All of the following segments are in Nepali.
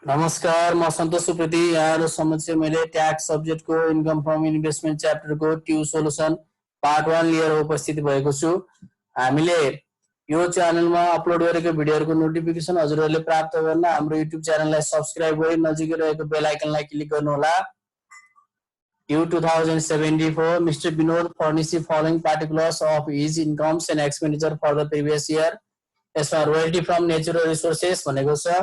नमस्कार, म सन्तोष सुप्रति यहाँहरु समक्ष मैले ट्याक्स सब्जेक्टको इन्कम फ्रम इन्भेस्टमेन्ट च्याप्टरको ट्यु सोलुसन पार्ट 1 लिएर उपस्थित भएको छु। हामीले यो च्यानलमा अपलोड गरेको भिडियोहरुको नोटिफिकेसन हजुरहरुले प्राप्त गर्न हाम्रो युट्युब च्यानललाई सब्स्क्राइब गरी नजिकै रहेको बेल आइकनलाई क्लिक गर्नु होला। Due 2074, Mr. Binod furnished the following particulars of his incomes and expenditure for the previous year. यसमा रोयल्टी फ्रम नेचुरल रिसोर्सेस भनेको छ,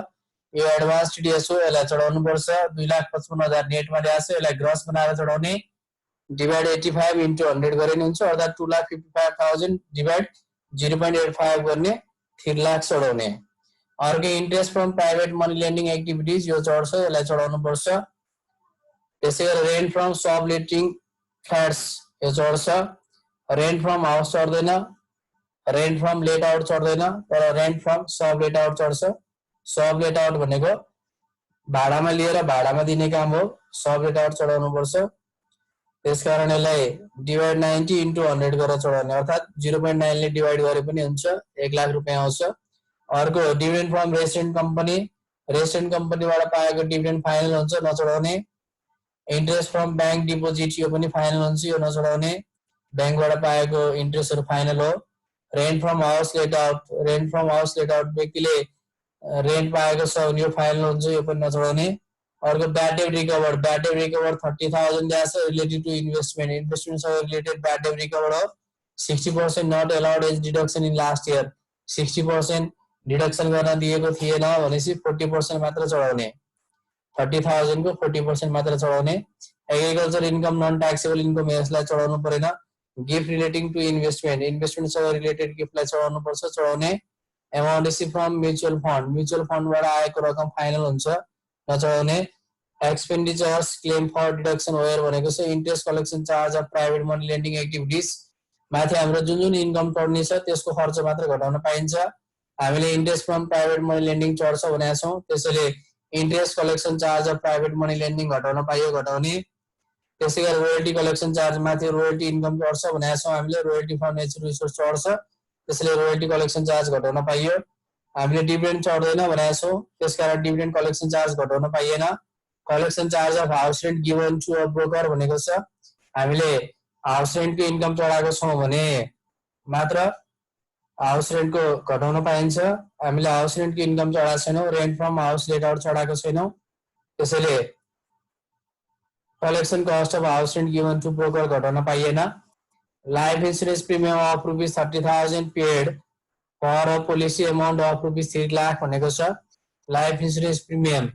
यो एडभान्स टीडीएस हो, यसलाई चढाउनु पर्छ। 2,55,000 नेटमा ल्याछ, यसलाई ग्रस बनाएर चढाउने, डिवाइड 85 इन्टु 100 गरेर हुन्छ, अर्थात 2,55,000 डिवाइड 0.85 गर्ने 3 लाख चढाउने। अर्को interest from private money lending activities, यो चढ्छ, यसलाई चढाउनु पर्छ। त्यसैगरी रेन्ट फ्रम सबलेटिङ फ्ल्याट्स, यो चढ्छ। रेन्ट फ्रम हाउस चढ्दैन, रेन्ट फ्रम लेट आउट चढ्दैन, तर rent from sublet out चढ्छ। सब लेट आउट भनेको भाडामा लिएर भाडामा दिने काम हो, सब लेट आउट चढाउनु पर्छ। त्यसकारण यसलाई डिवाइड 90 इन्टु 100 गरेर चढाउने, अर्थात 0.9 ले डिवाइड गरे पनि हुन्छ, 1 लाख रुपैयाँ आउँछ। अर्को dividend from restaurant company, restaurant कम्पनीबाट पाएको डिभिडेन्ड फाइनल हुन्छ, नचढाउने। इन्ट्रेस्ट फ्रम बैंक डिपोजिट, यो पनि फाइनल हुन्छ, यो नचढाउने, बैंकबाट पाएको इन्ट्रेस्टहरु फाइनल हो। Rent from house let out, rent from house let out व्यक्तिले रेन्ट पाएको छ भने यो फाइनल हुन्छ, यो पनि नचढाउने। अर्को bad debt recover, bad debt recover 30,000 ल्याछ रिलेटेड टु इन्भेस्टमेन्ट, इन्भेस्टमेन्टसँग रिलेटेड ब्याड डेट रिकभर हो। 60% not allowed as deduction in last year, 60% deduction गर्न दिएको थिएन भनेपछि 40% मात्र चढाउने, 30,000 को 40% मात्र चढाउने। Agriculture income non taxable income, यसलाई चढाउनु परेन। गिफ्ट रिलेटिङ टु इन्भेस्टमेन्ट, इन्भेस्टमेन्टसँग रिलेटेड गिफ्टलाई चढाउनु पर्छ, चढाउने। Amount receive from mutual fund, mutual फन्डबाट आएको रकम फाइनल हुन्छ, नचढाउने। Expenditures claim for deduction where भनेको छ interest collection charge of private money lending activities, माथि हाम्रो जुन जुन इन्कम टर्नी छ त्यसको खर्च मात्र घटाउन पाइन्छ। हामीले interest from private money lending चढ्छ भनेका छौँ, त्यसैले interest collection charge of private money lending घटाउन पाइयो, घटाउने। त्यसैगरी रोयल्टी कलेक्सन चार्ज माथि रोयल्टी इन्कम चढ्छ भनेका छौँ हामीले, रोयल्टी फ्रम नेचुरल रिसोर्स चढ्छ, त्यसैले रोयल्टी कलेक्सन चार्ज घटाउन पाइयो। हामीले डिभिडेन्ड चढ्दैन भनेका छौँ, त्यसकारण डिभिडेन्ड कलेक्सन चार्ज घटाउन पाइएन। Collection charge of house rent given to a broker भनेको छ, हामीले हाउस रेन्टको इन्कम चढाएको छौँ भने मात्र हाउस रेन्टको घटाउन पाइन्छ। हामीले हाउस रेन्टको इन्कम चढाएको छैनौँ, rent from house let out चढाएको छैनौँ, त्यसैले collection cost of house rent given to broker घटाउन पाइएन। Life insurance premium of rupees 30,000 paid for a policy amount of rupees 3 lakh भनेको छ। लाइफ इन्सुरेन्स प्रिमियम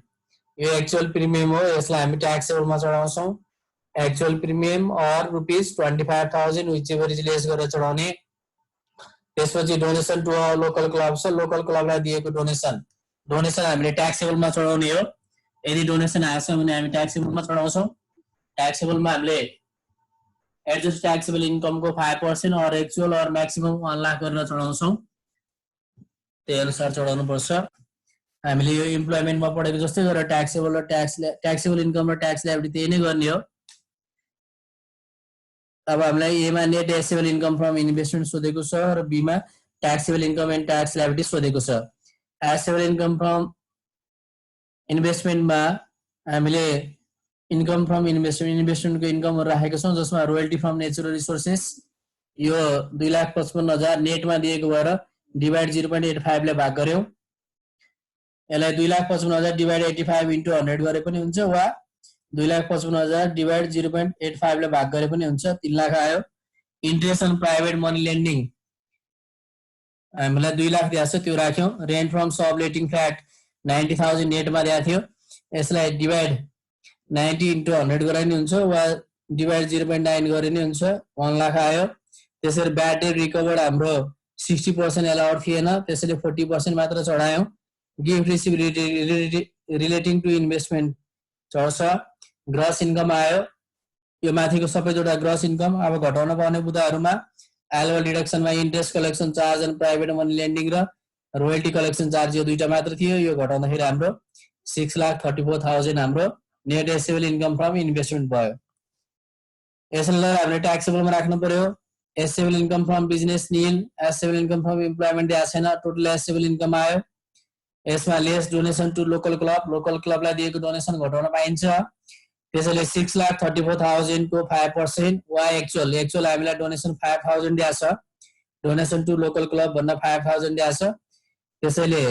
यो एक्चुअल प्रिमियम हो, यसलाई हामी ट्याक्सेबलमा चढाउँछौँ। Actual premium or rupees 25,000 whichever is less गरेर चढाउने। त्यसपछि donation to a local club छ, लोकल क्लबलाई दिएको डोनेसन, डोनेसन हामीले ट्याक्सेबलमा चढाउने हो। यदि डोनेसन आएछ भने हामी ट्याक्सेबलमा चढाउँछौँ। ट्याक्सेबलमा हामीले एडजस्ट ट्याक्सेबल इन्कमको 5% और एक्चुअल और म्याक्सिमम 1 लाख गरेर चढाउँछौँ, त्यही अनुसार चढाउनु पर्छ। हामीले यो इम्प्लोइमेन्टमा पढेको जस्तै गरेर ट्याक्सेबल र ट्याक्सेबल इन्कम र ट्याक्स लायबिलिटी त्यही नै गर्ने हो। अब हामीलाई एमा net taxable income from investment सोधेको छ र बीमा taxable income and tax liability सोधेको छ। ट्याक्सेबल इन्कम फ्रम इन्भेस्टमेन्टमा हामीले इन्कम फ्रम इन्भेस्टमेन्टको इन्कमहरु राखेका छौँ, जसमा रोयल्टी फ्रम नेचुरल रिसोर्सेस यो 2,55,000 नेटमा दिएको भएर डिवाइड 0.85 ले भाग गर्यौं। यसलाई 2,55,000 डिवाइड 85 इन्टु 100 गरे पनि हुन्छ, वा 2,55,000 डिवाइड 0.85 ले भाग गरे पनि हुन्छ, 3 लाख आयो। Interest on private money lending हामीलाई 2 लाख दिएको छ, त्यो राख्यौं। रेन्ट फ्रम सबलेटिङ फ्ल्याट 90,000 नेटमा दिएको थियो, यसलाई डिवाइड 90 इन्टु 100 गरे नि हुन्छ, वा डिवाइड 0.9 गरे नि हुन्छ, 1 लाख आयो। त्यसरी ब्याड डेट रिकभर्ड हाम्रो 60% अलाउड थिएन, त्यसैले 40% मात्र चढायौं। Gift receive relating to investment चढ्छ। ग्रस इन्कम आयो, यो माथिको सबै जोडा ग्रस इन्कम। अब घटाउन पर्ने बुदाहरुमा एनुअल डिडक्सनमा interest collection charge and private money lending र रोयल्टी कलेक्सन चार्ज यो दुईटा मात्र थियो, यो घटाउँदाखेरि हाम्रो 6,34,000 हाम्रो net assessable income from investment भयो। यसलाई हामीले ट्याक्सेबलमा राख्नु पर्यो। Assessable income from business nil, assessable income from employment दिएको छैन, टोटल एसेबल इन्कम आयो। यसमा लेस डोनेसन टु लोकल क्लबलाई दिएको डोनेसन घटाउन पाइन्छ। त्यसैले 6,34,000 को 5% वा एक्चुअल हामीलाई डोनेसन 5,000 दिएको छ, डोनेसन टु लोकल क्लब भन्न 5,000 दिएको छ। त्यसैले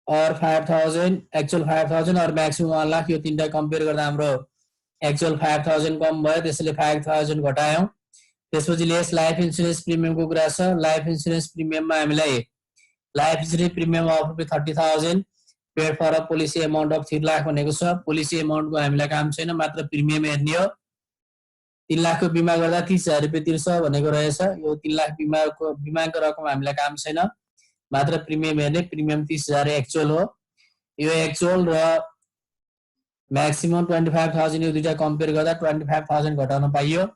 और 5,000 एक्चुअल 5,000 और म्याक्सिमम 1 लाख, यो तीनटा कम्पेयर गर्दा हाम्रो एक्चुअल 5,000 कम भयो, त्यसैले 5,000 घटायौं। त्यसपछि लेस लाइफ इन्स्योरेन्स प्रिमियमको कुरा छ। लाइफ इन्स्योरेन्स प्रिमियममा हामीलाई life insurance premium of ₹30,000 paid for a policy amount of 3 lakh भनेको छ। पोलिसी एमाउन्टको हामीलाई काम छैन, मात्र प्रिमियम हेर्ने हो। 3 लाखको बिमा गर्दा 30,000 रुपियाँ तिर्छ भनेको रहेछ। यो 3 लाख बिमाको रकम हामीलाई काम छैन, मात्र प्रिमियम हेर्ने। प्रिमियम 30,000 एक्चुअल हो। यो एक्चुअल र म्याक्सिमम 25,000 यो दुईटा कम्पेयर गर्दा 25,000 घटाउन पाइयो।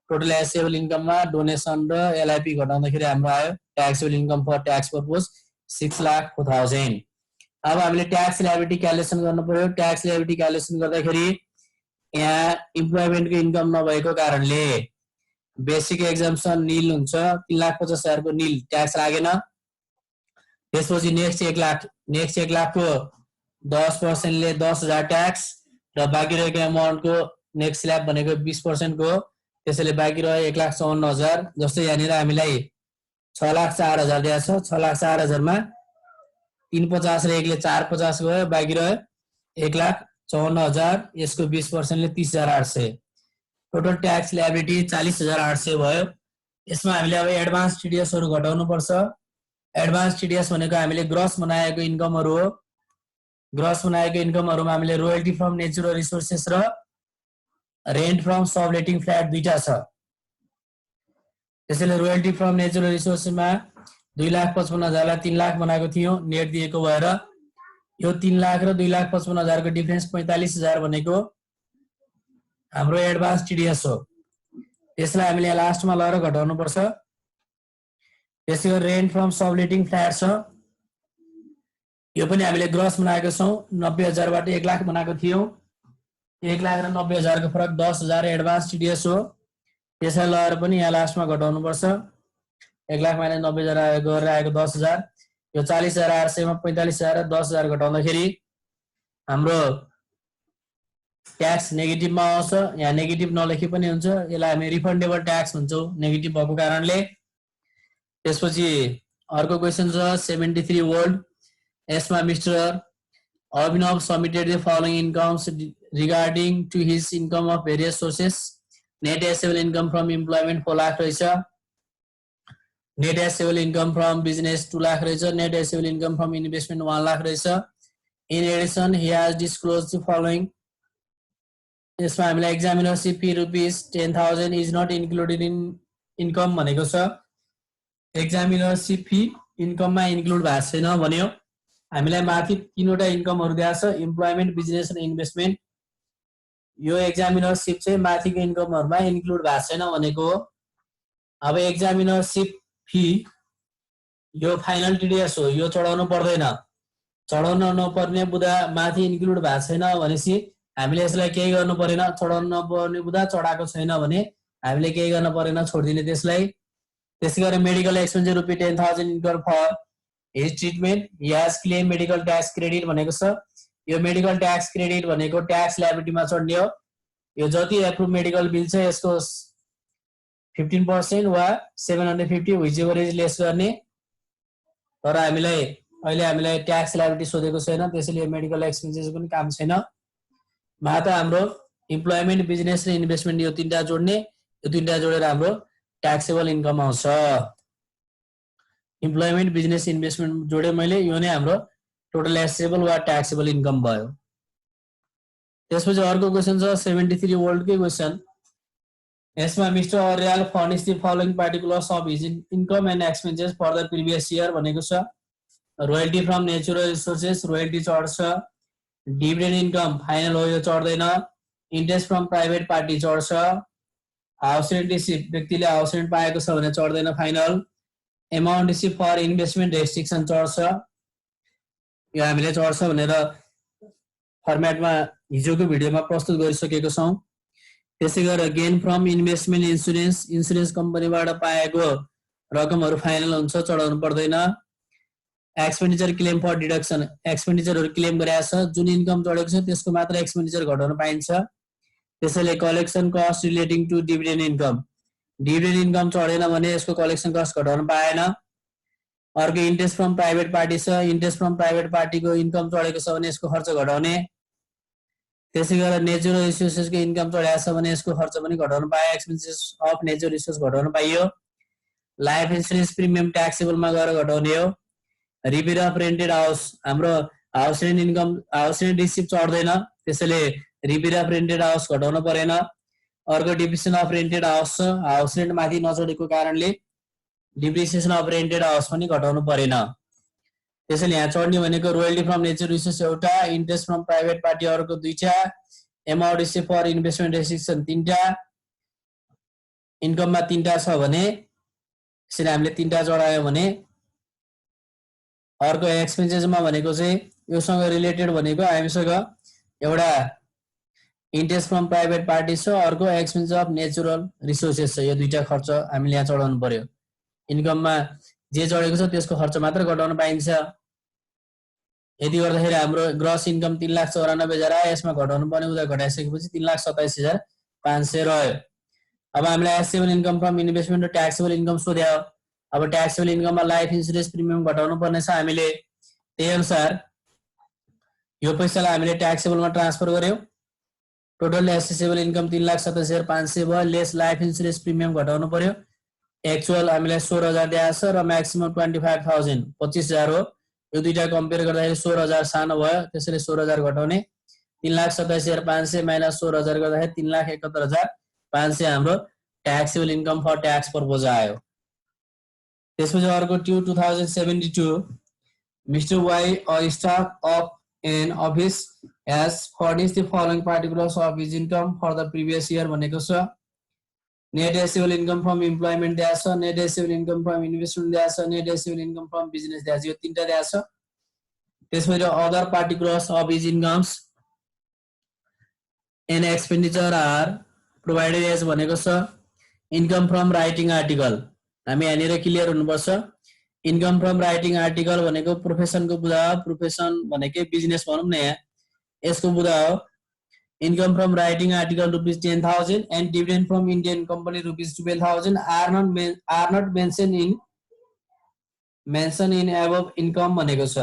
टोटल एसेबल इन्कममा डोनेसन र एलआईपी घटाउँदाखेरि हाम्रो आयो taxable income for tax purpose 6,04,000। अब हामीले ट्याक्स लायबिलिटी क्यालकुलेसन गर्नु पर्यो। ट्याक्स लायबिलिटी क्यालकुलेसन गर्दाखेरि यहाँ इम्प्लोइमेन्टको इन्कम नभएको कारणले बेसिक एक्जम्पसन नील हुन्छ। 3,50,000 को नील ट्याक्स लागेन। त्यसपछि नेक्स्ट 1 लाखको 10% ले 10,000 ट्याक्स र बाँकी रहेको एमाउन्टको नेक्स्ट स्ल्याब भनेको 20% को, त्यसैले बाँकी रह्यो 1,54,000। जस्तै यहाँनिर हामीलाई 6,04,000 दिएको छ। 6,04,000 मा 350 र 1 ले 450 गयो, बाँकी रह्यो 1,54,000। यसको 20% ले 30,800। टोटल ट्याक्स लायबिलिटी 40,800 भयो। यसमा हामीले अब एडभान्स टिडीएसहरु घटाउनु पर्छ। एडभान्स टिडीएस भनेको हामीले ग्रस बनाएको इन्कमहरु हो। ग्रस बनाएको इन्कमहरुमा हामीले रोयल्टी फ्रम नेचुरल रिसोर्सेस र रेन्ट फ्रम सबलेटिङ फ्ल्याट दुईटा छ। त्यसैले रोयल्टी फ्रम नेचुरल रिसोर्सेसमा 2,55,000 लाई 3 लाख बनाएको थियो नेट दिएको भएर, यो 3 लाख र 2,55,000 को डिफरेन्स 45,000 भनेको हाम्रो एडभान्स टिडीएस हो। यसलाई हामीले लास्टमा लगेर घटाउनु पर्छ। त्यसैगरी रेन्ट फ्रम सबलेटिङ फ्ल्याट छ। यो पनि हामीले ग्रस बनाएको छौं। 90,000 बाट 1 लाख बनाएको थियो। 1 लाख र 90,000 को फरक 10,000 एडभान्स टिडीएस हो। त्यसलाई लगेर पनि यहाँ लास्टमा घटाउनु पर्छ। 1 लाख माइनस 90,000 गरेर आएको 10,000। यो 40,800 मा 45,000 र 10,000 घटाउँदाखेरि हाम्रो ट्याक्स नेगेटिभमा आउँछ। यहाँ नेगेटिभ नलेखे पनि हुन्छ, यसलाई हामी रिफन्डेबल ट्याक्स भन्छौं नेगेटिभ भएको कारणले। त्यसपछि अर्को क्वेशन छ 73 वर्ल्ड। यसमा mister Abhinav submitted the following incomes regarding to his income of various sources. Net assessable income from employment 4 lakh रहेछ। Net assessable income from business 2 lakh रहेछ। Net assessable income from investment 1 lakh रहेछ। In addition he has disclosed the following. यसमा हामीलाई examinership fee ₹10,000 is not included in income भनेको छ। एक्जामिनरशिप फी इन्कममा इन्क्लुड भएको छैन भन्यो। हामीलाई माथि तीनवटा इन्कमहरु दिएको छ, इम्प्लोइमेन्ट, बिजनेस र इन्भेस्टमेन्ट। यो एक्जामिनरशिप चाहिँ माथिको इन्कमहरुमा इन्क्लुड भएको छैन भनेको हो। अब एक्जामिनरशिप फी यो फाइनल टिडीएस हो, यो चढाउनु पर्दैन। चढाउन नपर्ने बुदा माथि इन्क्लुड भएको छैन भनेपछि हामीले यसलाई केही गर्नु परेन। चढाउन नपर्ने बुदा चढाएको छैन भने हामीले केही गर्न परेन, छोड्दिने त्यसलाई। त्यसैगरी medical expenses ₹10,000 income for his treatment he has claim medical tax credit भनेको छ। यो मेडिकल ट्याक्स क्रेडिट भनेको ट्याक्स लायबिलिटीमा चढ्ने हो। यो जति एप्रुभ मेडिकल बिल छ यसको 15% वा 750 व्हिच एभर इज लेस गर्ने। तर हामीले ट्याक्स लायबिलिटी सोधेको छैन, त्यसैले यो मेडिकल एक्सपेन्सेस पनि काम छैन। मात्र हाम्रो इम्प्लोइमेन्ट, बिजनेस र इन्भेस्टमेन्ट यो तीनटा जोड्ने। यो तीनटा जोडेर हाम्रो ट्याक्सेबल इन्कम आउँछ। इम्प्लोइमेन्ट, बिजनेस, इन्भेस्टमेन्ट जोडे मैले, यो नै हाम्रो टोटल एसेबल वा ट्याक्सेबल इन्कम भयो। त्यसपछि अर्को क्वेशन छ 73 वर्ल्ड के क्वेशन। यसमा mister Aryal furnish the following particulars of his income and expenses for the previous year भनेको छ। Royalty from natural resources royalty चढ्छ। डिभिडेन्ड इन्कम फाइनल हो, यो चढ्दैन। इन्ट्रेस्ट फ्रम प्राइभेट पार्टी चढ्छ। हाउस रेन्ट रिसिभ व्यक्तिले हाउस रेन्ट पाएको छ भने चढ्दैन final. Amount receive for investment restriction चढ्छ। यो हामीले चढ्छ भनेर फर्मेटमा हिजोको भिडियोमा प्रस्तुत गरिसकेको छौं। त्यसैगरी गेन फ्रम इन्भेस्टमेन्ट इन्स्योरेन्स कम्पनीबाट पाएको रकमहरु फाइनल हुन्छ, चढाउनु पर्दैन। एक्सपेन्डिचर क्लेम फर डिडक्सन एक्सपेन्डिचरहरु क्लेम गरेको छ जुन इन्कम चढेको छ त्यसको मात्र एक्सपेन्डिचर घटाउन पाइन्छ त्यसैले collection cost relating to dividend income चढेन भने यसको कलेक्सन कस्ट घटाउन पाएन अर्को इन्ट्रेस्ट फ्रम प्राइभेट पार्टी छ इन्ट्रेस्ट फ्रम प्राइभेट पार्टीको इन्कम चढेको छ भने यसको खर्च घटाउने त्यसैगरी नेचुरल रिसोर्सेसको इन्कम चढेको छ भने यसको खर्च पनि घटाउन पाए एक्सपेन्सेस अफ नेचुरल रिसोर्स घटाउन पाइयो लाइफ इन्स्योरेन्स प्रिमियम ट्याक्सेबलमा गएर घटाउने हो रिपेयर अफ रेन्टेड हाउस हाम्रो house rent income house rent receive चढ्दैन त्यसैले रिपेयर अफ रेन्टेड हाउस घटाउन परेन अर्को डिप्रिसिएसन अफ रेन्टेड हाउस छ हाउस रेन्ट माथि नचढेको कारणले डिप्रिसिएसन अफ रेन्टेड हाउस पनि घटाउनु परेन त्यसैले यहाँ चढ्ने भनेको रोयल्टी फ्रम नेचर रिसोर्स एउटा इन्ट्रेस्ट फ्रम प्राइभेट पार्टी अर्को दुईटा amount receive for investment restriction तीनटा इन्कममा तीनटा छ भने यसरी हामीले तीनटा चढायो भने अर्को एक्सपेन्सेसमा भनेको चाहिँ योसँग रिलेटेड भनेको हामीसँग एउटा इन्ट्रेस्ट फ्रम प्राइभेट पार्टी छ अर्को एक्सपेन्सेस अफ नेचुरल रिसोर्सेस छ यो दुईटा खर्च हामीले यहाँ चढाउनु पर्यो इन्कममा जे चढेको छ त्यसको खर्च मात्र घटाउन पाइन्छ यदि गर्दाखेरि हाम्रो ग्रस इन्कम 3,94,000 आयो यसमा घटाउनु पर्ने उता घटाइसकेपछि 3,27,500 रह्यो अब हामीलाई एसेबल इन्कम फ्रम इन्भेस्टमेन्ट र ट्याक्सेबल इन्कम सोध्यो अब ट्याक्सेबल इन्कममा लाइफ इन्स्योरेन्स प्रिमियम घटाउनु पर्ने छ हामीले त्यही अनुसार यो पैसालाई हामीले ट्याक्सेबलमा ट्रान्सफर गर्यौं टोटल एसेबल इन्कम 3,27,500 भयो लेस लाइफ इन्स्योरेन्स प्रिमियम घटाउनु पर्यो एक्चुअल हामीलाई 16,000 दिएको छ र म्याक्सिमम 25,000 25,000 हो यो दुईटा कम्पेयर गर्दाखेरि 16,000 सानो भयो त्यसैले 16,000 घटाउने 3,27,500 माइनस 16,000 गर्दाखेरि 3,71,500 हाम्रो taxable income for tax purpose आयो त्यसपछि अर्को 2072 mister Y a staff of an office has furnished the following particulars of his income for the previous year भनेको छ net assessable income from employment दिएको छ net assessable income from investment दिएको छ net assessable income from business दिएको छ यो तीनटा दिएको छ त्यसपछि other particulars of his incomes and expenditure are provided as भनेको छ income from writing article हामी यहाँनिर क्लियर हुनुपर्छ इन्कम फ्रम राइटिङ आर्टिकल भनेको प्रोफेसनको बुझा हो प्रोफेसन भनेकै बिजनेस भनौं न यहाँ यसको बुझा हो income from writing article ₹10,000 and dividend from Indian company ₹12,000 are not mention in above income भनेको छ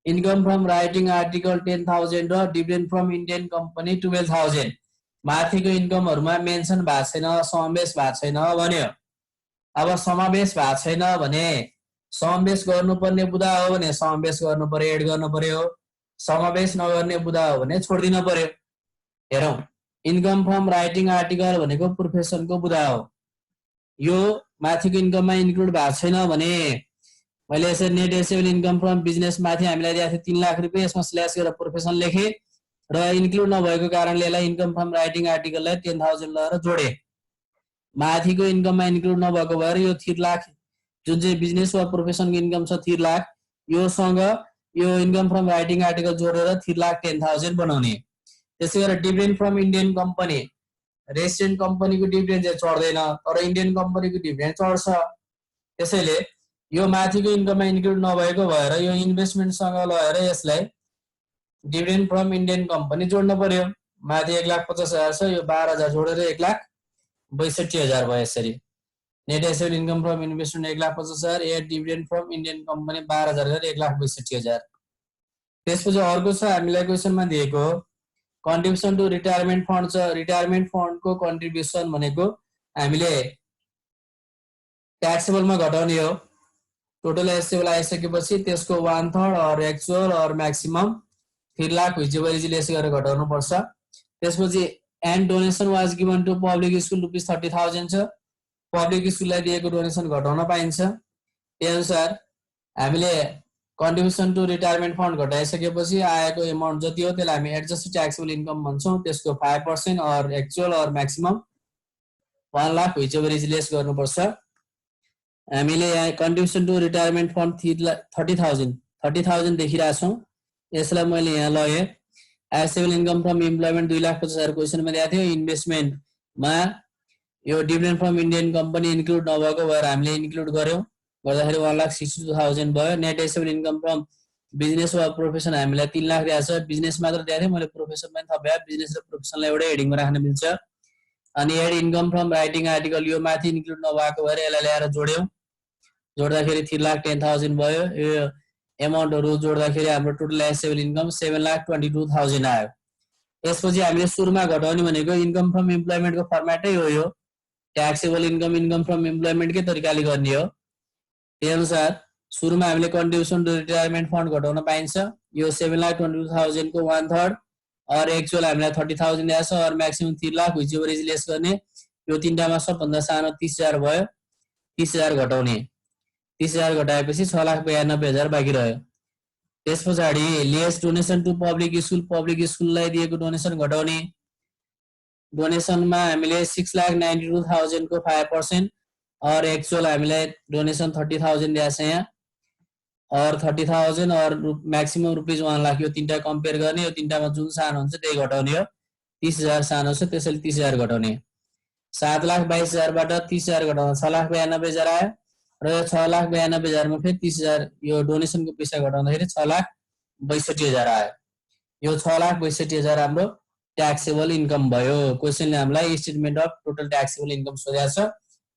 इन्कम फ्रम राइटिङ आर्टिकल 10,000 र डिभिडेन्ड फ्रम इन्डियन कम्पनी 12,000 माथिको इन्कमहरुमा मेन्सन भएको छैन समावेश भएको छैन भन्यो अब समावेश भएको छैन भने समावेश गर्नुपर्ने बुदा हो भने समावेश गर्नु पर्यो एड गर्नु पर्यो समावेश नगर्ने बुदा हो भने छोड्दिन पर्यो हेरौं इन्कम फ्रम राइटिङ आर्टिकल भनेको प्रोफेसनको बुदा हो यो माथिको इन्कममा इन्क्लुड भएको छैन भने मैले यसरी net assessable income from business माथि हामीलाई दिएको थियो 3 लाख रुपैयाँ यसमा स्ल्याश गरेर प्रोफेसन लेखे र इन्क्लुड नभएको कारणले यसलाई इन्कम फ्रम राइटिङ आर्टिकललाई 10,000 लगाएर जोडे माथिको इन्कममा इन्क्लुड नभएको भएर यो 3 लाख जुन चाहिँ बिजनेस वा प्रोफेसनको इन्कम छ 3 लाख यो सँग यो इन्कम फ्रम राइटिङ आर्टिकल जोडेर 3,10,000 बनाउने त्यसैगरी dividend from Indian company resident कम्पनीको डिभिडेन्ड चाहिँ चढ्दैन तर इन्डियन कम्पनीको डिभिडेन्ड चढ्छ त्यसैले यो माथिको इन्कममा इन्क्लुड नभएको भएर यो इन्भेस्टमेन्ट सँग लगाएर यसलाई डिभिडेन्ड फ्रम इन्डियन कम्पनी जोड्न पर्यो माथि 1,50,000 छ यो 12,000 जोडेर 1,62,000 भयो यसरी net assessable income from investment 1,50,000 add dividend from Indian company 12,000 गरेर 1,62,000 त्यसपछि अर्को छ हामीलाई क्वेशनमा दिएको कन्ट्रिब्युसन टु रिटायरमेन्ट फन्ड छ रिटायरमेन्ट फन्डको कन्ट्रिब्युसन भनेको हामीले ट्याक्सेबलमा घटाउने हो टोटल एसेबल आइसकेपछि त्यसको 1/3 or actual or maximum 3 lakh whichever less गरेर घटाउनु पर्छ त्यसपछि and donation was given to public school ₹30,000 छ पब्लिक स्कुललाई दिएको डोनेसन घटाउन पाइन्छ त्यही अनुसार हामीले कन्ट्रिब्युसन टु रिटायरमेन्ट फन्ड घटाइसकेपछि आएको एमाउन्ट जति हो त्यसलाई हामी एडजस्टेड ट्याक्सेबल इन्कम भन्छौं त्यसको 5% or actual or maximum 1 lakh whichever less गर्नुपर्छ हामीले यहाँ कन्ट्रिब्युसन टु रिटायरमेन्ट फन्ड 30,000 देखिरहेका छौं यसलाई मैले यहाँ लगे एसेबल इन्कम फ्रम इम्प्लोइमेन्ट 2,50,000 क्वेशनमा दिएको थियो इन्भेस्टमेन्टमा यो dividend from Indian company include नभएको भएर हामीले इन्क्लुड गर्यौं गर्दाखेरि 1,62,000 भयो। Net taxable income from business वा प्रोफेसन हामीलाई 3 लाख दिएको छ। बिजनेस मात्र दिएको थियो, मैले प्रोफेसन पनि थपेँ। बिजनेस र प्रोफेसनलाई एउटै हेडिङमा राख्न मिल्छ। अनि add income from writing article यो माथि इन्क्लुड नभएको भएर यसलाई ल्याएर जोड्यौँ। जोड्दाखेरि 3,10,000 भयो। यो एमाउन्टहरू जोड्दाखेरि हाम्रो टोटल एसेबल इन्कम 7,22,000 आयो। यसपछि हामीले सुरुमा घटाउने भनेको इन्कम फ्रम इम्प्लोइमेन्टको फर्मेटै हो। यो ट्याक्सेबल इन्कम फ्रम इम्प्लोइमेन्टकै तरिकाले गर्ने हो। त्यही अनुसार सुरुमा हामीले कन्ट्रिब्युसन टु रिटायरमेन्ट फन्ड घटाउन पाइन्छ। यो 7,22,000 को 1/3 और एक्चुअल हामीलाई 30,000 दिएको छ और maximum 3 lakh which over is lace गर्ने। यो तीनटामा सबभन्दा सानो 30,000 भयो। 30,000 घटाउने। 30,000 घटाएपछि 6,92,000 बाँकी रह्यो। त्यस पछाडि लेस डोनेसन टु पब्लिक स्कुललाई दिएको डोनेसन घटाउने। डोनेसनमा हामीले 6,92,000 को 5% और एक्चुअल हामीलाई डोनेसन 30,000 दिएको छ यहाँ और 30,000 और मैक्सिमम रुपीज 1 लाख। यो तीनटा कम्पेयर गर्ने। यो तीनटामा जुन सानो हुन्छ त्यही घटाउने हो। 30,000 सानो छ त्यसैले 30,000 घटाउने। 7,22,000 बाट 30,000 घटाउँदा 6,92,000 आयो र यो 6,92,000 मा फेरि 30,000 यो डोनेसनको पैसा घटाउँदाखेरि 6,62,000 आयो। यो 6,62,000 हाम्रो ट्याक्सेबल इन्कम भयो। क्वेशनले हामीलाई statement of total taxable income सोधेको छ।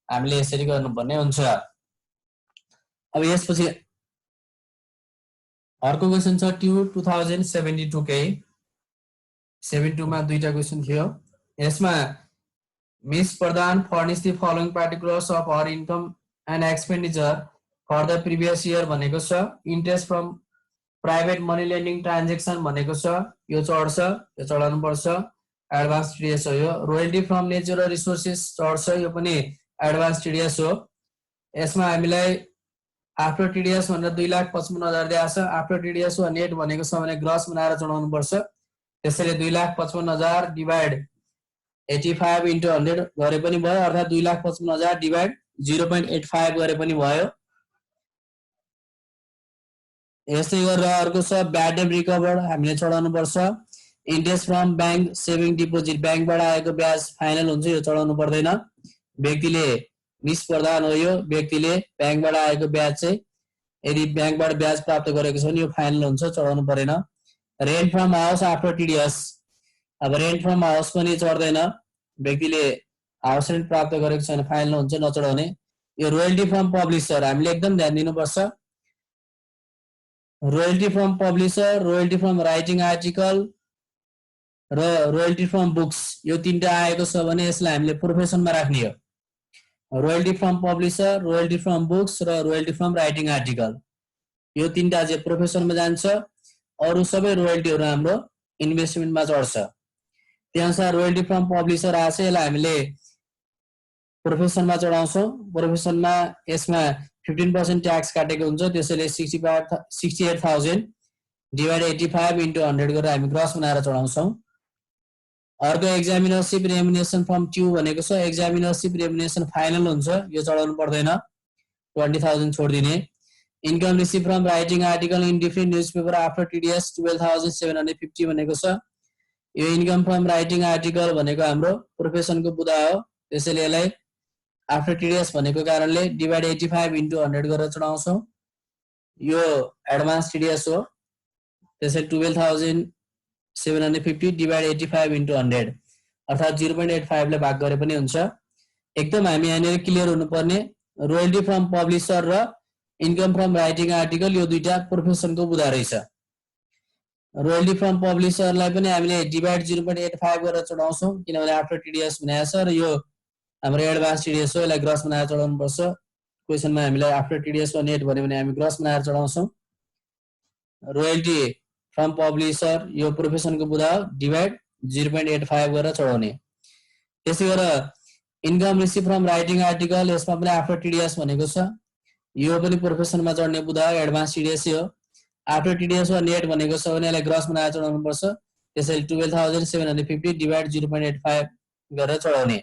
हामीले यसरी गर्नुपर्ने हुन्छ। अब यसपछि अर्को क्वेशन छ ट्यु 2072 कै 72 मा दुईटा क्वेशन थियो। यसमा miss Pradhan furnish the following particulars of her income and expenditure for the previous year भनेको छ। Interest from private money lending transaction भनेको छ। यो चढ्छ, यो चढाउनु पर्छ। एडभान्स टिडिएस हो यो। रोयल्टी फ्रम नेचरल रिसोर्सेस चढ्छ, यो पनि एडभान्स टिडिएस हो। यसमा हामीलाई आफ्टर टिडिएस भनेर 2,55,000 दिएको छ। आफ्टर टिडिएस वा नेट भनेको छ भने ग्रस बनाएर चढाउनु पर्छ। त्यसैले 2,55,000 डिभाइड 85 into 100 गरे पनि भयो, अर्थात 2,55,000 डिभाइड 0.85 गरे पनि भयो। यस्तै गरेर अर्को छ ब्याड डेट रिकभर्ड हामीले चढाउनु पर्छ। Interest from bank saving deposit बैंकबाट आएको ब्याज फाइनल हुन्छ, यो चढाउनु पर्दैन। व्यक्तिले मिस प्रधान हो यो। व्यक्तिले बैंकबाट आएको ब्याज चाहिँ यदि बैंकबाट ब्याज प्राप्त गरेको छ भने यो फाइनल हुन्छ, चढाउनु परेन। Rent from house after TDS. अब रेन्ट फ्रम हाउस पनि चढ्दैन। व्यक्तिले हाउस रेन्ट प्राप्त गरेको छ भने फाइनल हुन्छ, नचढाउने। यो रोयल्टी फ्रम पब्लिसर हामीले एकदम ध्यान दिनुपर्छ। Royalty from publisher, royalty from writing article र रोयल्टी फ्रम बुक्स, यो तीनटा आएको छ भने यसलाई हामीले प्रोफेसनमा राख्ने हो। Royalty from publisher, royalty from books र रोयल्टी फ्रम राइटिङ आर्टिकल, यो तीनटा चाहिँ प्रोफेसनमा जान्छ। अरु सबै रोयल्टीहरु हाम्रो इन्भेस्टमेन्टमा चढ्छ। त्यहाँअनुसार रोयल्टी फ्रम पब्लिसर आछ, यसलाई हामीले प्रोफेसनमा चढाउँछौं। प्रोफेसनमा यसमा 15% ट्याक्स काटेको हुन्छ, त्यसैले 68,000 डिवाइड 85 into 100 गरेर हामी ग्रस बनाएर चढाउँछौं। अर्को एक्जामिनरशिप रेम्युनेसन फ्रम ट्यु भनेको छ। एक्जामिनरशिप रेम्युनेसन फाइनल हुन्छ, यो चढाउनु पर्दैन, 20,000 छोड्दिने। Income receive from writing article in different newspaper after TDS 12,750 भनेको छ। यो इन्कम फ्रम राइटिङ आर्टिकल भनेको हाम्रो प्रोफेसनको बुदा हो, त्यसैले यसलाई आफ्टर टिडिएस भनेको कारणले डिवाइड 85 into 100 गरेर चढाउँछौं। यो एडभान्स टिडिएस हो, त्यसैले 12,750 डिवाइड 85 into 100 अर्थात 0.85 ले भाग गरे पनि हुन्छ। एकदम हामी यहाँनिर क्लियर हुनुपर्ने रोयल्टी फ्रम पब्लिसर र इन्कम फ्रम राइटिङ आर्टिकल यो दुईटा प्रोफेसनको बुदा रहेछ। रोयल्टी फ्रम पब्लिसरलाई पनि हामीले डिवाइड 0.85 गरेर चढाउँछौं, किनभने आफ्टर टिडिएस भनेको छ र यो हाम्रो एडभान्स टिडिएस हो, यसलाई ग्रस बनाएर चढाउनु पर्छ। क्वेशनमा हामीलाई आफ्टर टिडिएस वा नेट भन्यो भने हामी ग्रस बनाएर चढाउँछौं। रोयल्टी फ्रम पब्लिसर यो प्रोफेसनको बुदा हो, डिवाइड 0.85 गरेर चढाउने। त्यसै गरेर income receive from writing article, यसमा पनि आफ्टर टिडिएस भनेको छ, यो पनि प्रोफेसनमा चढ्ने बुदा हो, एडभान्स टिडिएस हो। आफ्टर टिडिएस वा नेट भनेको छ भने यसलाई ग्रस बनाएर चढाउनु पर्छ, त्यसैले 12,750 डिवाइड 0.85 गरेर चढाउने।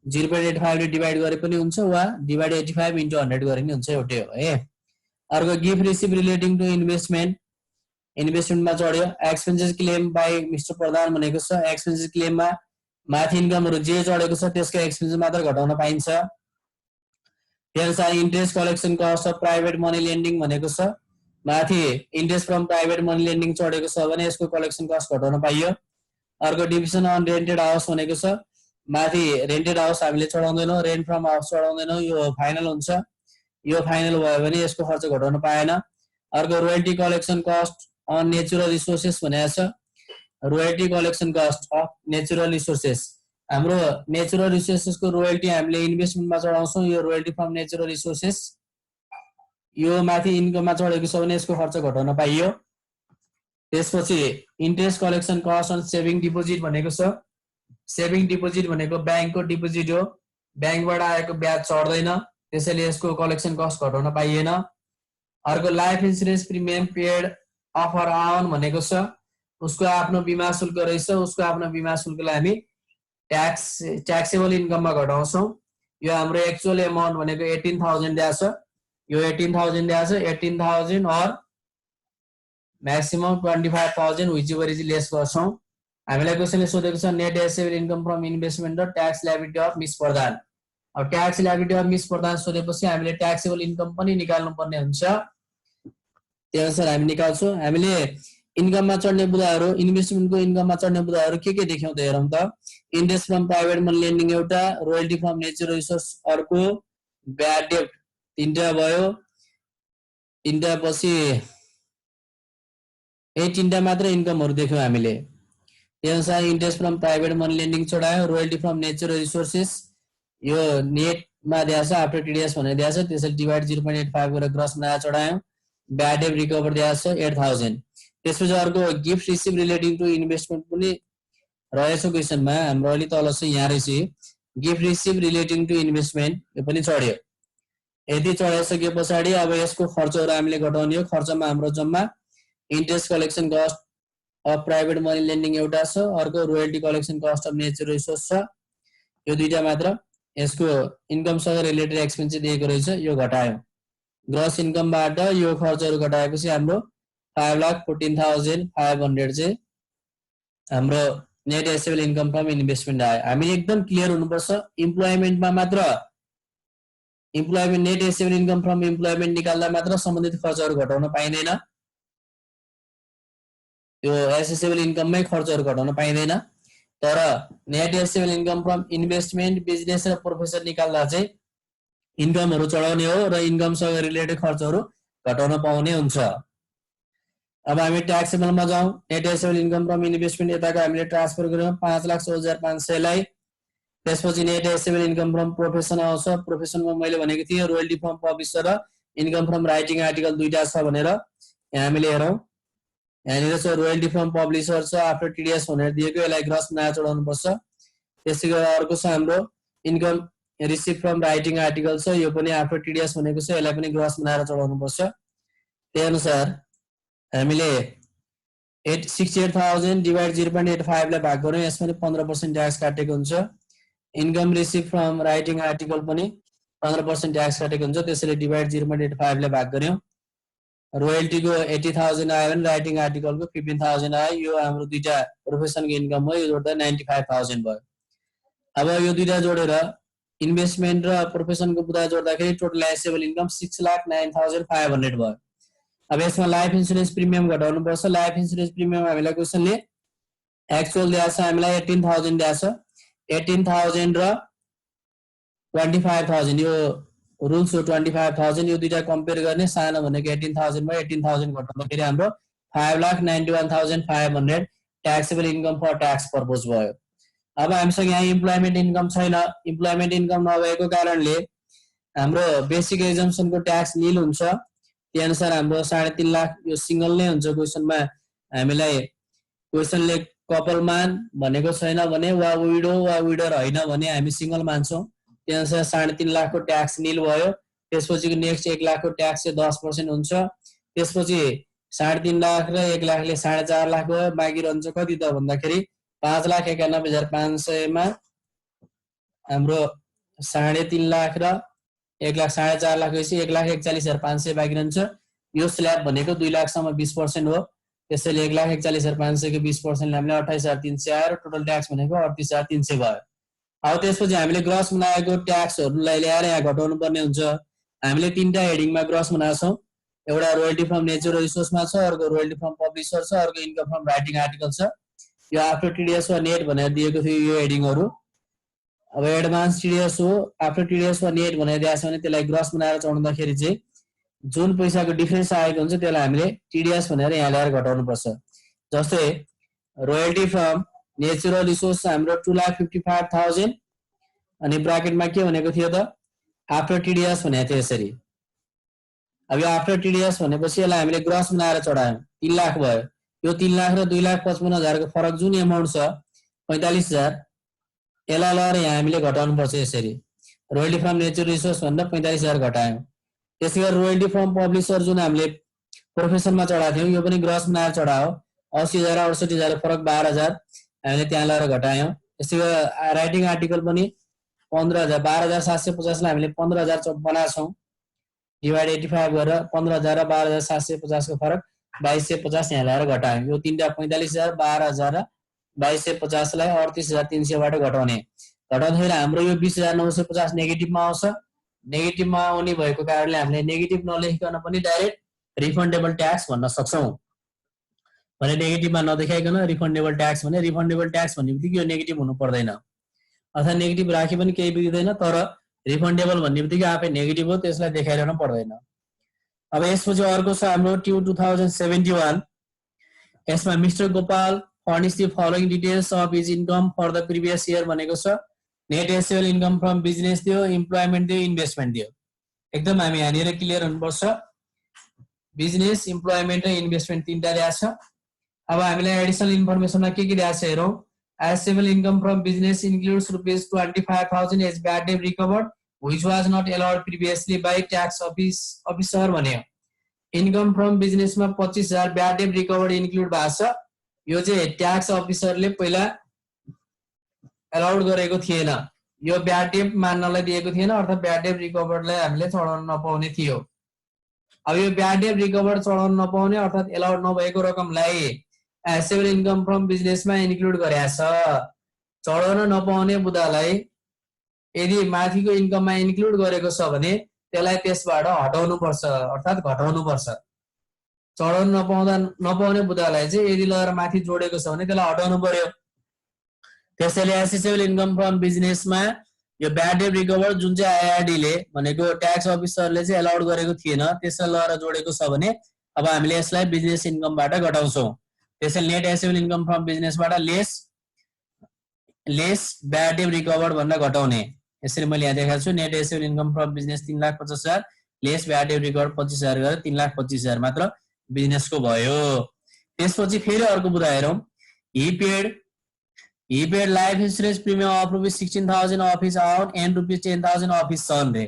0.85 ले डिवाइड गरे पनि हुन्छ वा डिवाइड 85 into 100 गरे पनि हुन्छ, एउटै हो है। अर्को gift receive relating to investment, इन्भेस्टमेन्टमा चढ्यो। Expenses claim by mister Pradhan भनेको छ। एक्सपेन्सेस क्लेममा माथि इन्कमहरु जे चढेको छ त्यसको एक्सपेन्सेस मात्र घटाउन पाइन्छ। त्यसैले interest collection cost of private money lending भनेको छ माथि interest from private money lending चढेको छ भने यसको कलेक्सन कस्ट घटाउन पाइयो। अर्को डिभिजन अन रेन्टेड हाउस भनेको छ माथि रेन्टेड हाउस हामीले चढाउँदैनौँ, रेन्ट फ्रम हाउस चढाउँदैनौँ, यो फाइनल हुन्छ। यो फाइनल भयो भने यसको खर्च घटाउन पाएन। अर्को royalty collection cost on natural resources भनेको छ। Royalty collection cost of natural resources, हाम्रो नेचुरल रिसोर्सेसको रोयल्टी हामीले इन्भेस्टमेन्टमा चढाउँछौँ। यो रोयल्टी फ्रम नेचुरल रिसोर्सेस यो माथि इन्कममा चढेको छ भने यसको खर्च घटाउन पाइयो। त्यसपछि interest collection cost on saving deposit भनेको छ। सेभिङ डिपोजिट भनेको ब्याङ्कको डिपोजिट हो, ब्याङ्कबाट आएको ब्याज चढ्दैन, त्यसैले यसको कलेक्सन कस्ट घटाउन पाइएन। अर्को life insurance premium paid offer आउन भनेको छ, उसको आफ्नो बिमा शुल्क रहेछ, उसको आफ्नो बिमा शुल्कलाई हामी ट्याक्सेबल इन्कममा घटाउँछौँ। यो हाम्रो एक्चुअल एमाउन्ट भनेको 18,000 दिएको छ। यो 18,000 दिएको छ, 18,000 or maximum 25,000 whichever is less गर्छौँ। हामीलाई क्वेसनले सोधेको छ net assessable income from investment र tax liability of miss Pradhan. अब ट्याक्स लायबिलिटी अफ मिस प्रदान सोधेपछि हामीले ट्याक्सेबल इन्कम पनि निकाल्नु पर्ने हुन्छ, त्यही अनुसार हामी निकाल्छौँ। हामीले इन्कममा चढ्ने बुदाहरू, इन्भेस्टमेन्टको इन्कममा चढ्ने बुदाहरू के देख्यौँ त हेरौँ त। Interest from private money lending एउटा, रोयल्टी फ्रम नेचुरल रिसोर्स अर्को, ब्याड डेब्ट तीनटा भयो। तीनटा पछि यही तीनटा मात्र इन्कमहरू देख्यौँ हामीले। त्यही अनुसार interest from private money lending चढायो, रोयल्टी फ्रम नेचुरल रिसोर्सेस यो नेटमा दिएको छ, आफ्टर टिडिएस भनेर दिएको छ, त्यसैले डिभाइड 0.85 गरेर ग्रस बनाएर चढायौँ। ब्याड डेब्ट रिकभर दिएको छ 8,000। त्यसपछि अर्को gift receive relating to investment पनि रहेछ क्वेसनमा, हाम्रो अलि तल छ यहाँ रहेछ gift receive relating to investment, यो पनि चढ्यो। यदि चढाइसके पछाडि अब यसको खर्चहरू हामीले घटाउने हो। खर्चमा हाम्रो जम्मा interest collection cost of private money lending एउटा छ, अर्को royalty collection cost of natural resource छ, यो दुईटा मात्र। यसको इन्कमसँग रिलेटेड एक्सपेन्स दिएको रहेछ, यो घटायो। ग्रस इन्कमबाट यो खर्चहरू घटाएपछि हाम्रो 5,14,500 चाहिँ हाम्रो net assessable income from investment आयो। हामीले एकदम क्लियर हुनुपर्छ, इम्प्लोइमेन्टमा मात्र employment net assessable income from employment निकाल्दा मात्र सम्बन्धित खर्चहरू घटाउन पाइँदैन, यो एसेबल इन्कममै खर्चहरू घटाउन पाइँदैन। तर net assessable income from investment, business र प्रोफेसन निकाल्दा चाहिँ इन्कमहरू चढाउने हो र इन्कमसँग रिलेटेड खर्चहरू घटाउन पाउने हुन्छ। अब हामी ट्याक्सेबलमा जाउँ। Net assessable income from investment यताको हामीले ट्रान्सफर गर्यौँ 5,16,500 लाई। त्यसपछि net assessable income from profession आउँछ। प्रोफेसनमा मैले भनेको थिएँ रोयल्टी फ्रम पब्लिसर र इन्कम फ्रम राइटिङ आर्टिकल दुईटा छ भनेर। यहाँ हामीले हेरौँ, यहाँनिर छ रोयल्टी फ्रम पब्लिसर छ, आफ्टर टिडिएस भनेर दिएको, यसलाई ग्रस बनाएर चढाउनु पर्छ। त्यसै गरी अर्को छ हाम्रो income receive from writing article छ, यो पनि आफ्टर टिडिएस भनेको छ, यसलाई पनि ग्रस बनाएर चढाउनु पर्छ। त्यही अनुसार हामीले 68,000 डिभाइड 0.85 लाई भाग गर्यौँ, यसमा 15% ट्याक्स काटेको हुन्छ। Income receive from writing article पनि 15% ट्याक्स काटेको हुन्छ, त्यसैले डिभाइड 0.85 लाई भाग गर्यौँ। रोयल्टीको 80,000 आयो भने राइटिङ आर्टिकलको 15,000 आयो। यो हाम्रो दुईटा प्रोफेसनको इन्कम हो, यो जोड्दा 95,000 भयो। अब यो दुईटा जोडेर इन्भेस्टमेन्ट र प्रोफेसनको बुदा जोड्दाखेरि टोटल एसेबल इन्कम 6,09,500 भयो। अब यसमा लाइफ इन्सुरेन्स प्रिमियम घटाउनु पर्छ। लाइफ इन्सुरेन्स प्रिमियम हामीलाई क्वेसनले एक्चुअल दिएको छ, हामीलाई 18,000 दिएको छ। 18,000 र 25,000 यो रुल्स हो। 25,000 यो दुईटा कम्पेयर गर्ने, सानो भनेको 18,000 मा 18,000 घटाउँदाखेरि हाम्रो 5,91,500 taxable income for tax purpose भयो। अब हामीसँग यहाँ इम्प्लोइमेन्ट इन्कम छैन। इम्प्लोइमेन्ट इन्कम नभएको कारणले हाम्रो बेसिक एक्जम्पसनको ट्याक्स निल हुन्छ। त्यही अनुसार हाम्रो 3.5 लाख यो सिंगल नै हुन्छ। क्वेसनमा हामीलाई क्वेसनले कपलमान भनेको छैन भने वा विडो वा विडर होइन भने हामी सिंगल मान्छौँ। त्यही अनुसार 3.5 लाखको ट्याक्स निल भयो। त्यसपछिको नेक्स्ट 1 लाखको ट्याक्स चाहिँ 10% हुन्छ। त्यसपछि 3.5 लाख र 1 लाखले 4.5 लाख भयो। बाँकी रहन्छ कति त भन्दाखेरि 5,91,500 मा हाम्रो 3.5 लाख र 1 लाख 4.5 लाख भएपछि 1,41,500 बाँकी रहन्छ। यो स्ल्याब भनेको 2 लाखसम्म 20% हो। त्यसैले 1,41,500 को 20% हामीले 28,300 आयो र टोटल ट्याक्स भनेको 38,300 भयो। अब त्यसपछि हामीले ग्रस बनाएको ट्याक्सहरूलाई ल्याएर यहाँ घटाउनु पर्ने हुन्छ। हामीले तीनटा हेडिङमा ग्रस बनाएको छौँ। एउटा रोयल्टी फ्रम नेचुरल रिसोर्समा छ, अर्को रोयल्टी फ्रम पब्लिसर छ, अर्को इन्कम फ्रम राइटिङ आर्टिकल छ। यो आफ्टर टिडिएस वा नेट भनेर दिएको थियो यो हेडिङहरू। अब एडभान्स टिडिएस हो, आफ्टर टिडिएस वा नेट भनेर दिएको छ भने त्यसलाई ग्रस बनाएर चढाउँदाखेरि चाहिँ जुन पैसाको डिफरेन्स आएको हुन्छ त्यसलाई हामीले टिडिएस भनेर यहाँ ल्याएर घटाउनुपर्छ। जस्तै रोयल्टी फ्रम नेचुरल रिसोर्स हाम्रो 2,55,000 अनि ब्राकेटमा के भनेको थियो त आफ्टर टिडिएस भनेको थियो यसरी। अब यो आफ्टर टिडिएस भनेपछि यसलाई हामीले ग्रस बनाएर चढायौँ, 3 लाख भयो। यो 3 लाख र 2,55,000 को फरक जुन एमाउन्ट छ 45,000 यसलाई लगाएर यहाँ हामीले घटाउनु पर्छ यसरी। रोयल्टी फ्रम नेचुरल रिसोर्स भनेर 45,000 घटायौँ। त्यसै गरी रोयल्टी फ्रम पब्लिसर जुन हामीले प्रोफेसनमा चढाएको थियौँ यो पनि ग्रस बनाएर चढायो। 80,000 68,000 फरक 12,000 हामीले त्यहाँ लगाएर घटायौँ। त्यसै गरी राइटिङ आर्टिकल पनि 15,000 12,750 लाई हामीले 15,000 बनाएको छौँ। डिभाइड 85 गरेर 15,000 र 12,750 को फरक 2,250 यहाँ ल्याएर घटायौँ। यो तीनटा 45,000 12,000 र 2,250 लाई 38,300 बाट घटाउँदाखेरि हाम्रो यो 20,950 नेगेटिभमा आउँछ। नेगेटिभमा आउने भएको कारणले हामीले नेगेटिभ नलेखिकन पनि डाइरेक्ट रिफन्डेबल ट्याक्स भन्न सक्छौँ। भने नेगेटिभमा नदेखाइकन रिफन्डेबल ट्याक्स भने रिफन्डेबल ट्याक्स भन्ने बित्तिकै यो नेगेटिभ हुनु पर्दैन, अथवा नेगेटिभ राखे पनि केही बिग्दैन, तर रिफन्डेबल भन्ने बित्तिकै आफै नेगेटिभ हो, त्यसलाई देखाइरहनु पर्दैन। अब यसपछि अर्को छ हाम्रो ट्यु 2071। यसमा mister Gopal furnish the following details of his income for the previous year भनेको छ। Net assessable income from business दियो, इम्प्लोइमेन्ट दियो, इन्भेस्टमेन्ट दियो। एकदम हामी यहाँनिर क्लियर हुनुपर्छ। बिजनेस, इम्प्लोइमेन्ट र इन्भेस्टमेन्ट तीनटा दिएको छ। अब हामीलाई एडिसनल इन्फर्मेसनमा के दिएको छ हेरौँ। Assessable income from business includes rupees 25,000 as bad debt recovered which was not allowed previously by tax officer भन्यो। इन्कम फ्रम बिजनेसमा 25,000 ब्याड डेट रिकभर्ड इन्क्लुड भएको छ। यो चाहिँ ट्याक्स अफिसरले पहिला अलाउड गरेको थिएन, यो ब्याड डेट मान्नलाई दिएको थिएन, अर्थात् ब्याड डेट रिकभर्डलाई हामीले चढाउन नपाउने थियो। अब यो ब्याड डेट रिकभर्ड चढाउन नपाउने अर्थात् अलाउड नभएको रकमलाई एसेबल इन्कम फ्रम बिजनेसमा इन्क्लुड गरेको छ। चढाउन नपाउने बुदालाई यदि माथिको इन्कममा इन्क्लुड गरेको छ भने त्यसलाई त्यसबाट हटाउनु पर्छ, अर्थात् घटाउनु पर्छ। चढाउन नपाउने बुदालाई चाहिँ यदि लगेर माथि जोडेको छ भने त्यसलाई हटाउनु पर्यो। त्यसैले एसेबल इन्कम फ्रम बिजनेसमा यो ब्याड डेट रिकभर्ड जुन चाहिँ आइआरडीले भनेको ट्याक्स अफिसरले चाहिँ अलाउड गरेको थिएन त्यसलाई लगेर जोडेको छ भने अब हामीले यसलाई बिजनेस इन्कमबाट घटाउँछौँ। त्यसैले नेट एसेबल इन्कम फ्रम बिजनेसबाट लेस ब्याड डेट रिकभर्ड भनेर घटाउने। यसरी मैले यहाँ देखाएको छु। Net assessable income from business 3,50,000 less bad debt recovered 25,000 गरेर 3,25,000 मात्र बिजनेसको भयो। त्यसपछि फेरि अर्को बुदा हेरौँ। He paid life insurance premium of rupees 16,000 of his out and rupees 10,000 of his son रे।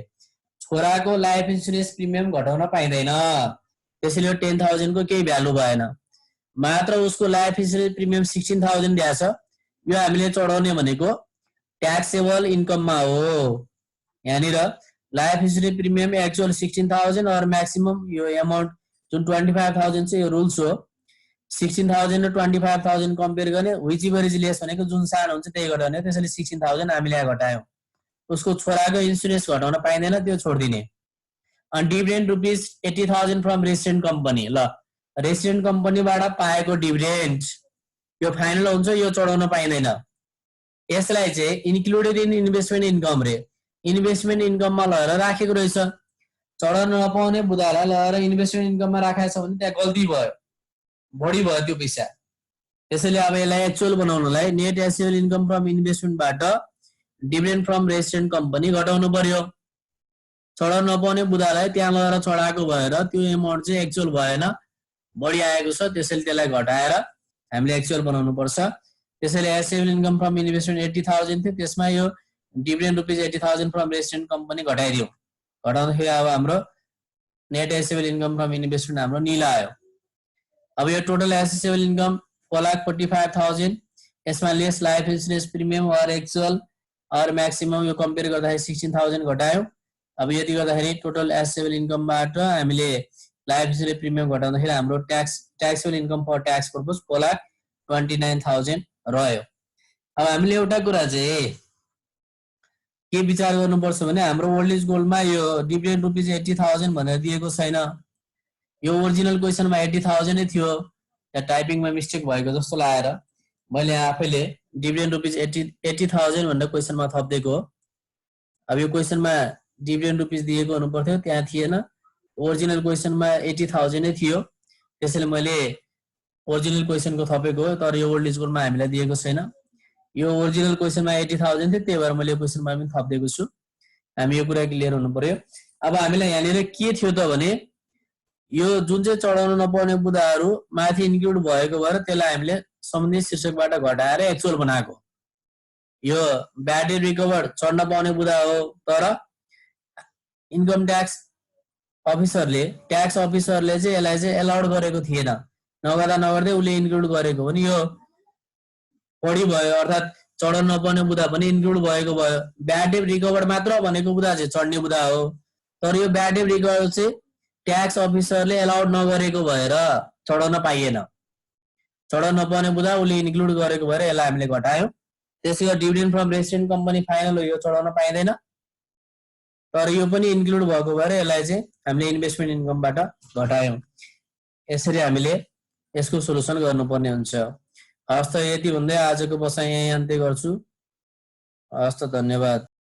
छोराको लाइफ इन्सुरेन्स प्रिमियम घटाउन पाइँदैन, त्यसैले 10,000 को केही भ्यालु भएन, मात्र उसको लाइफ इन्सुरेन्स प्रिमियम 16,000 दिएको छ। यो हामीले चढाउने भनेको ट्याक्सेबल इन्कममा हो। यहाँनिर लाइफ इन्सुरेन्स प्रिमियम एक्चुअल 16,000 और म्याक्सिमम यो एमाउन्ट जुन 25,000 चाहिँ यो रुल्स हो। 16,000 र 25,000 कम्पेयर गर्ने व्हिच एभर इज लेस भनेको जुन सानो हुन्छ त्यही घटाउने, त्यसैले 16,000 हामीले घटायौँ। उसको छोराको इन्सुरेन्स घटाउन पाइँदैन, त्यो छोडिदिने। अनि dividend rupees 80,000 from resident company. ल रेसिडेन्ट कम्पनीबाट पाएको डिभिडेन्ड यो फाइनल हुन्छ, यो चढाउन पाइँदैन। यसलाई चाहिँ इन्क्लुडेड इन इन्भेस्टमेन्ट इन्कम रे। इन्भेस्टमेन्ट इन्कममा लगेर राखेको रहेछ। चढाउन नपाउने बुदालाई लगेर इन्भेस्टमेन्ट इन्कममा राखेको छ भने त्यहाँ गल्ती भयो, बढी भयो त्यो पैसा। त्यसैले अब यसलाई एक्चुअल बनाउनलाई नेट एसेबल इन्कम फ्रम इन्भेस्टमेन्टबाट डिभिडेन्ड फ्रम रेसिडेन्ट कम्पनी घटाउनु पर्यो। चढाउन नपाउने बुदालाई त्यहाँ लगेर चढाएको भएर त्यो एमाउन्ट चाहिँ एक्चुअल भएन, बढी आएको छ, त्यसैले त्यसलाई घटाएर हामीले एक्चुअल बनाउनु पर्छ। त्यसैले एसेबल इन्कम फ्रम इन्भेस्टमेन्ट 80,000 थियो, त्यसमा यो dividend rupees 80,000 from resident company घटाइदियो। घटाउँदाखेरि अब हाम्रो net assessable income from investment हाम्रो नीला आयो। अब यो टोटल एसेबल इन्कम 4,45,000, यसमा लेस लाइफ इन्सुरेन्स प्रिमियम और एक्चुअल और म्याक्सिमम यो कम्पेयर गर्दाखेरि 16,000 घटायो। अब यति गर्दाखेरि टोटल एसेबल इन्कमबाट हामीले लाइफ इन्सुरेन्स प्रिमियम घटाउँदाखेरि हाम्रो taxable income for tax purpose 4,29,000 रह्यो। अब हामीले एउटा कुरा चाहिँ के विचार गर्नुपर्छ भने हाम्रो ओल्ड इज गोल्डमा यो डिभिडेन्ड रुपिज 80,000 भनेर दिएको छैन। यो ओरिजिनल क्वेसनमा 80,000 नै थियो। यहाँ टाइपिङमा मिस्टेक भएको जस्तो लागेर मैले आफैले डिभिडेन्ड रुपिज 80,000 भनेर क्वेसनमा थपिदिएको हो। अब यो क्वेसनमा डिभिडेन्ड रुपिज दिएको हुनु पर्थ्यो, त्यहाँ थिएन। ओरिजिनल क्वेसनमा 80,000 नै थियो, त्यसैले मैले ओरिजिनल क्वेसनको थपेको हो। तर यो ओल्ड इज गोल्डमा हामीलाई दिएको छैन। यो ओरिजिनल क्वेसनमा 80,000 थियो, त्यही भएर मैले क्वेसनमा पनि थपिदिएको छु। हामी यो कुरा क्लियर हुनु पर्यो। अब हामीलाई यहाँनिर के थियो त भने यो जुन चाहिँ चढाउन नपर्ने बुदाहरू माथि इन्क्लुड भएको भएर त्यसलाई हामीले सम्बन्धित शीर्षकबाट घटाएर एक्चुअल बनाएको। यो ब्याड डेट रिकभर चढ्न पाउने बुदा हो, तर इन्कम ट्याक्स अफिसरले चाहिँ यसलाई चाहिँ एलाउड गरेको थिएन। नगर्दै उसले इन्क्लुड गरेको हो नि, यो बढी भयो, अर्थात् चढ्न नपर्ने बुदा पनि इन्क्लुड भएको भयो। ब्याड डेट रिकभर मात्र भनेको बुदा चाहिँ चढ्ने बुदा हो, तर यो ब्याड डेट रिकभर चाहिँ ट्याक्स अफिसरले एलाउड नगरेको भएर चढाउन पाइएन। चढाउन नपर्ने बुदा उसले इन्क्लुड गरेको भएर यसलाई हामीले घटायौँ। त्यसैले dividend from resident company final हो, यो चढाउन पाइँदैन, तर यो पनि इन्क्लुड भएको भएर यसलाई चाहिँ हामीले इन्भेस्टमेन्ट इन्कमबाट घटायौँ। यसरी हामीले यसको सोलुसन गर्नुपर्ने हुन्छ। हस् त, यति भन्दै आजको बसाइ यही अन्त्य गर्छु। हस् त, धन्यवाद।